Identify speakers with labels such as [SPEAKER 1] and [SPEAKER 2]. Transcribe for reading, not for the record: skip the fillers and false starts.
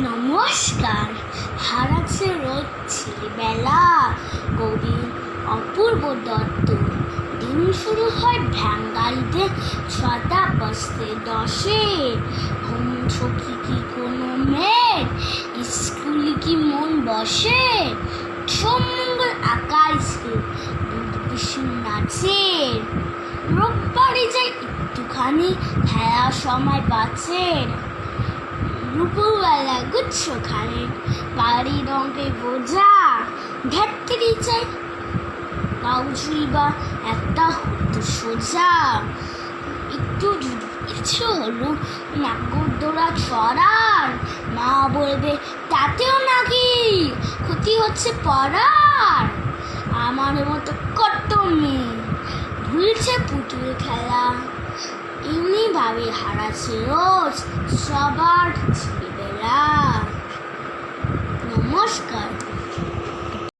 [SPEAKER 1] নমস্কার। হারাচ্ছে রোজ ছেলেবেলা, গভীর অপূর্ব দত্ত। দিন শুরু হয় ভ্যাঙ্গাইতে 6টা বাজতে 10-এ। হোম সখী কি কোনো মেয়ের স্কুলে কি মন বসে? সোমমঙ্গল আকাশে দুধ বিষ্ণু নাচের। রোববারে যাই একটুখানি খেলার সময় বাঁচের। দুপুরবেলা গুচ্ছ খানে বাড়ি রঙে বোঝা। ধ্যাত্তেরি চাই কাউচুই বা একটা হতো সোজা। একটু যদি ইচ্ছে হলো নাগরদোলা চড়ার, মা বলবে তাতেও নাকি ক্ষতি হচ্ছে পড়ার। আমার মতো কত মেয়ে ভুলছে পুতুল খেলা, এমনি ভাবে হারাচ্ছে রোজ সবার ছেলেবেলা। নমস্কার।